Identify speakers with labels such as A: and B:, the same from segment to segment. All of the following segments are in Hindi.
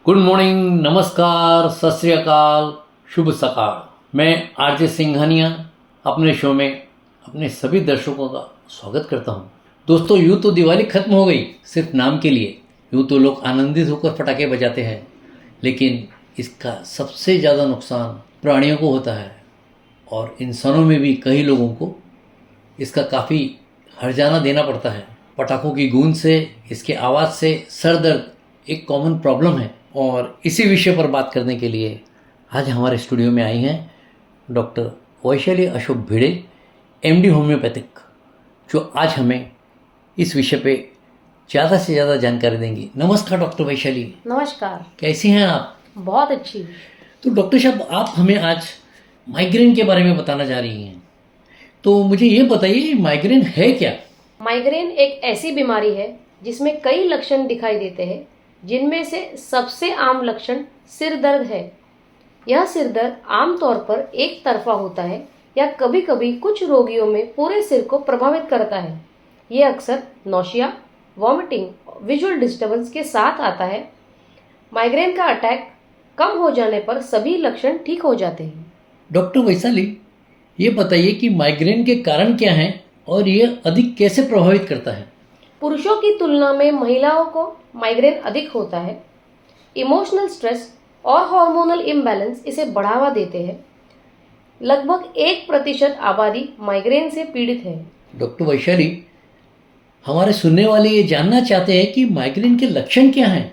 A: गुड मॉर्निंग, नमस्कार, सत श्री अकाल, शुभ सकाल। मैं आरजे सिंघानिया अपने शो में अपने सभी दर्शकों का स्वागत करता हूं। दोस्तों, यूँ तो दिवाली खत्म हो गई, सिर्फ नाम के लिए। यूँ तो लोग आनंदित होकर पटाखे बजाते हैं, लेकिन इसका सबसे ज़्यादा नुकसान प्राणियों को होता है और इंसानों में भी कई लोगों को इसका काफ़ी हर्जाना देना पड़ता है। पटाखों की गूंज से, इसके आवाज़ से सर दर्द एक कॉमन प्रॉब्लम है और इसी विषय पर बात करने के लिए आज हमारे स्टूडियो में आई हैं डॉक्टर वैशाली अशोक भिड़े, एमडी होम्योपैथिक, जो आज हमें इस विषय पे ज़्यादा से ज़्यादा जानकारी देंगी। नमस्कार डॉक्टर वैशाली।
B: नमस्कार।
A: कैसी हैं आप?
B: बहुत अच्छी।
A: तो डॉक्टर साहब, आप हमें आज माइग्रेन के बारे में बताना जा रही हैं, तो मुझे ये बताइए माइग्रेन है क्या?
B: माइग्रेन एक ऐसी बीमारी है जिसमें कई लक्षण दिखाई देते हैं, जिनमें से सबसे आम लक्षण सिर दर्द है। यह सिर दर्द आमतौर पर एक तरफा होता है या कभी कभी कुछ रोगियों में पूरे सिर को प्रभावित करता है। ये अक्सर नौशिया, वॉमिटिंग, विजुअल डिस्टर्बेंस के साथ आता है। माइग्रेन का अटैक कम हो जाने पर सभी लक्षण ठीक हो जाते हैं।
A: डॉक्टर वैशाली, ये बताइए कि माइग्रेन के कारण क्या हैं और ये अधिक कैसे प्रभावित करता है?
B: पुरुषों की तुलना में महिलाओं को माइग्रेन अधिक होता है। इमोशनल स्ट्रेस और हार्मोनल इम्बैलेंस इसे बढ़ावा देते हैं। लगभग 1% आबादी माइग्रेन से पीड़ित है।
A: डॉक्टर वैशाली, हमारे सुनने वाले ये जानना चाहते हैं कि माइग्रेन के लक्षण क्या हैं?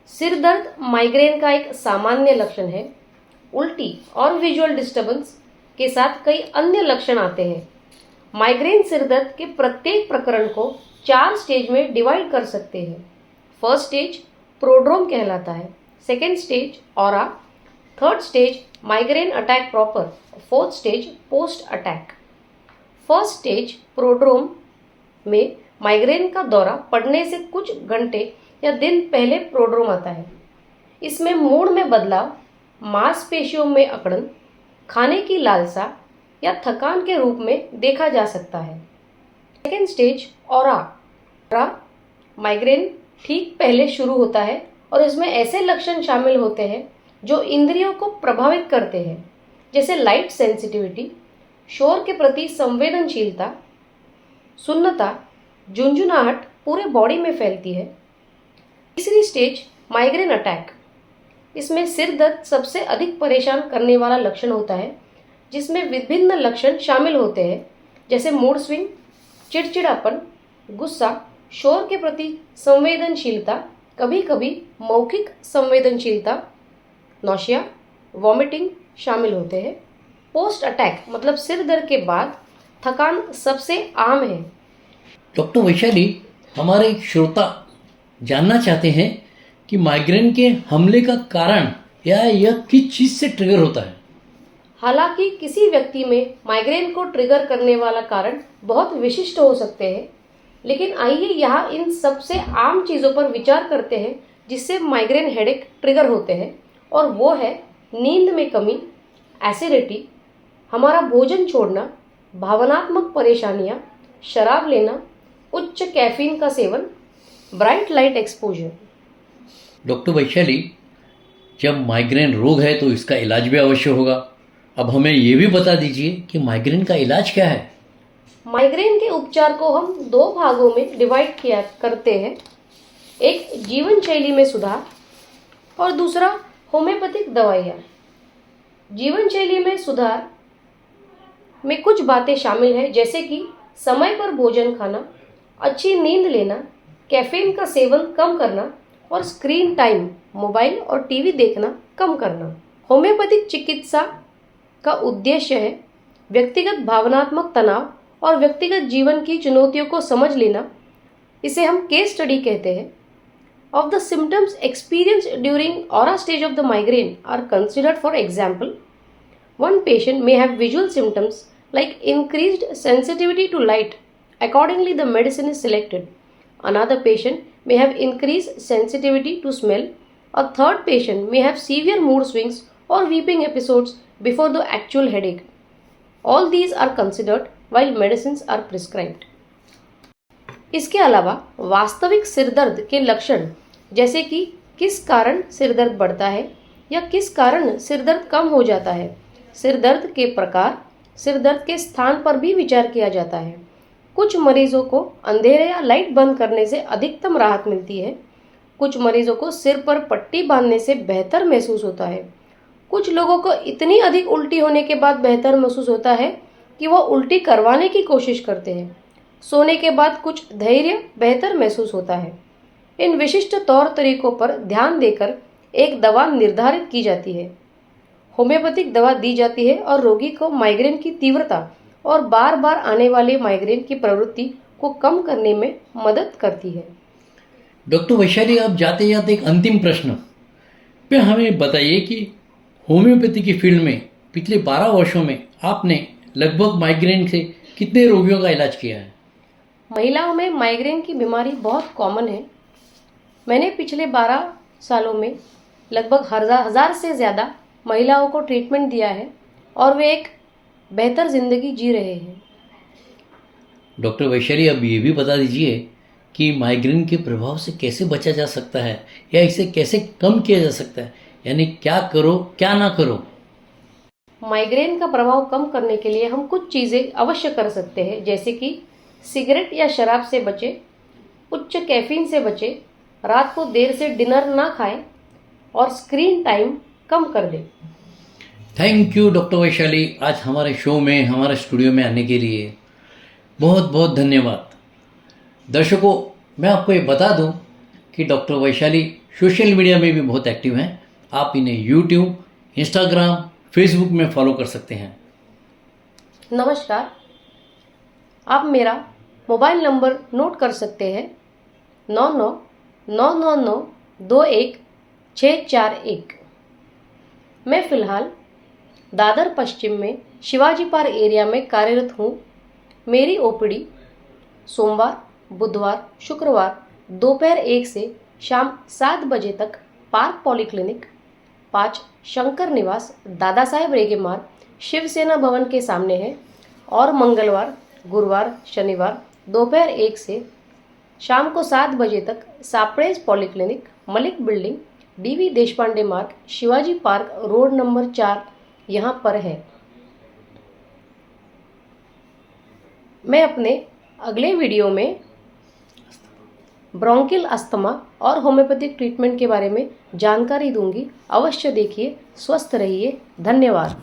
B: सिर दर्द माइग्रेन का एक सामान्य लक्षण है। उल्टी और विजुअल डिस्टर्बेंस के साथ कई अन्य लक्षण आते हैं। माइग्रेन सिर दर्द के प्रत्येक प्रकरण को 4 स्टेज में डिवाइड कर सकते हैं। फर्स्ट स्टेज प्रोड्रोम कहलाता है, second stage aura, third stage migraine attack proper, fourth stage post attack. First stage prodrome में माइग्रेन का दौरा पड़ने से कुछ घंटे या दिन पहले प्रोड्रोम आता है। इसमें मूड में बदलाव, मांसपेशियों में अकड़न, खाने की लालसा या थकान के रूप में देखा जा सकता है। सेकेंड स्टेज ऑरा माइग्रेन ठीक पहले शुरू होता है और इसमें ऐसे लक्षण शामिल होते हैं जो इंद्रियों को प्रभावित करते हैं, जैसे लाइट सेंसिटिविटी, शोर के प्रति संवेदनशीलता, सुन्नता, झुंझुनाहट पूरे बॉडी में फैलती है। तीसरी स्टेज माइग्रेन अटैक। इसमें सिर दर्द सबसे अधिक परेशान करने वाला लक्षण होता है, जिसमें विभिन्न लक्षण शामिल होते हैं, जैसे मूड स्विंग, चिड़चिड़ापन, गुस्सा, शोर के प्रति संवेदनशीलता, कभी कभी मौखिक संवेदनशीलता, नौशिया, वॉमिटिंग शामिल होते हैं। पोस्ट अटैक मतलब सिर दर्द के बाद थकान सबसे आम है।
A: डॉक्टर वैशाली, हमारे एक श्रोता जानना चाहते हैं कि माइग्रेन के हमले का कारण या यह किस चीज़ से ट्रिगर होता है?
B: हालांकि किसी व्यक्ति में माइग्रेन को ट्रिगर करने वाला कारण बहुत विशिष्ट हो सकते हैं, लेकिन आइए यहाँ इन सबसे आम चीज़ों पर विचार करते हैं जिससे माइग्रेन हेडेक ट्रिगर होते हैं, और वो है नींद में कमी, एसिडिटी, हमारा भोजन छोड़ना, भावनात्मक परेशानियाँ, शराब लेना, उच्च कैफीन का seven, bright light exposure.
A: Doctor Vaishali, जब माइग्रेन रोग है तो इसका इलाज भी अवश्य होगा। अब हमें ये भी बता दीजिए कि माइग्रेन का इलाज क्या है?
B: माइग्रेन के उपचार को हम 2 भागों में डिवाइड किया करते हैं। एक जीवन शैली में सुधार और दूसरा होम्योपैथिक दवाइयाँ। जीवन शैली में सुधार में कुछ बातें शामिल हैं, जैसे कि समय पर भोजन खाना, अच्छी नींद लेना, कैफीन का सेवन कम करना और स्क्रीन टाइम, मोबाइल और टीवी देखना कम करना। होम्योपैथिक चिकित्सा का उद्देश्य है व्यक्तिगत भावनात्मक तनाव और व्यक्तिगत जीवन की चुनौतियों को समझ लेना। इसे हम केस स्टडी कहते हैं। Of the symptoms experienced during aura stage of the migraine are considered. For example, one patient may have visual symptoms like increased sensitivity to light. Accordingly, the medicine is selected. Another patient may have increased sensitivity to smell. A third patient may have severe mood swings or weeping episodes before the actual headache. All these are considered while medicines are prescribed. इसके अलावा वास्तविक सिरदर्द के लक्षण जैसे कि किस कारण सिर दर्द बढ़ता है या किस कारण सिर दर्द कम हो जाता है। सिर दर्द के प्रकार, सिर दर्द के स्थान पर भी विचार किया जाता है। कुछ मरीजों को अंधेरे या लाइट बंद करने से अधिकतम राहत मिलती है। कुछ मरीजों को सिर पर पट्टी बांधने से बेहतर महसूस होता है। कुछ लोगों को इतनी अधिक उल्टी होने के बाद बेहतर महसूस होता है कि वो उल्टी करवाने की कोशिश करते हैं। सोने के बाद कुछ धैर्य बेहतर महसूस होता है। इन विशिष्ट तौर तरीकों पर ध्यान देकर एक दवा निर्धारित की जाती है। होम्योपैथिक दवा दी जाती है और रोगी को माइग्रेन की तीव्रता और बार बार आने वाले माइग्रेन की प्रवृत्ति को कम करने में मदद करती है।
A: डॉक्टर वैशाली, आप जाते जाते एक अंतिम प्रश्न पे हमें बताइए कि होम्योपैथी की फील्ड में पिछले 12 वर्षों में आपने लगभग माइग्रेन से कितने रोगियों का इलाज किया है?
B: महिलाओं में माइग्रेन की बीमारी बहुत कॉमन है। मैंने पिछले 12 सालों में लगभग हजार से ज़्यादा महिलाओं को ट्रीटमेंट दिया है और वे एक बेहतर ज़िंदगी जी रहे हैं।
A: डॉक्टर वैशाली, अब ये भी बता दीजिए कि माइग्रेन के प्रभाव से कैसे बचा जा सकता है या इसे कैसे कम किया जा सकता है, यानी क्या करो क्या ना करो।
B: माइग्रेन का प्रभाव कम करने के लिए हम कुछ चीज़ें अवश्य कर सकते हैं, जैसे कि सिगरेट या शराब से बचें, उच्च कैफीन से बचें, रात को देर से डिनर ना खाएं और स्क्रीन टाइम कम कर दें।
A: थैंक यू डॉक्टर वैशाली, आज हमारे शो में, हमारे स्टूडियो में आने के लिए बहुत बहुत धन्यवाद। दर्शकों, मैं आपको ये बता दूं कि डॉक्टर वैशाली सोशल मीडिया में भी बहुत एक्टिव हैं। आप इन्हें यूट्यूब, इंस्टाग्राम, फेसबुक में फॉलो कर सकते हैं।
B: नमस्कार, आप मेरा मोबाइल नंबर नोट कर सकते हैं 9999921641। मैं फ़िलहाल दादर पश्चिम में शिवाजी पार्क एरिया में कार्यरत हूँ। मेरी ओपीडी सोमवार, बुधवार, शुक्रवार दोपहर 1 से शाम 7 बजे तक पार्क पॉलीक्लिनिक 5 शंकर निवास, दादा साहेब रेगे मार्ग, शिवसेना भवन के सामने है और मंगलवार, गुरुवार, शनिवार दोपहर 1 से शाम को 7 बजे तक सापड़ेज polyclinic, Malik building, D V Deshpande Marg, Shivaji park road number 4 यहाँ पर है। मैं अपने अगले वीडियो में ब्रोंकियल अस्थमा और होम्योपैथिक ट्रीटमेंट के बारे में जानकारी दूंगी। अवश्य देखिए। स्वस्थ रहिए। धन्यवाद।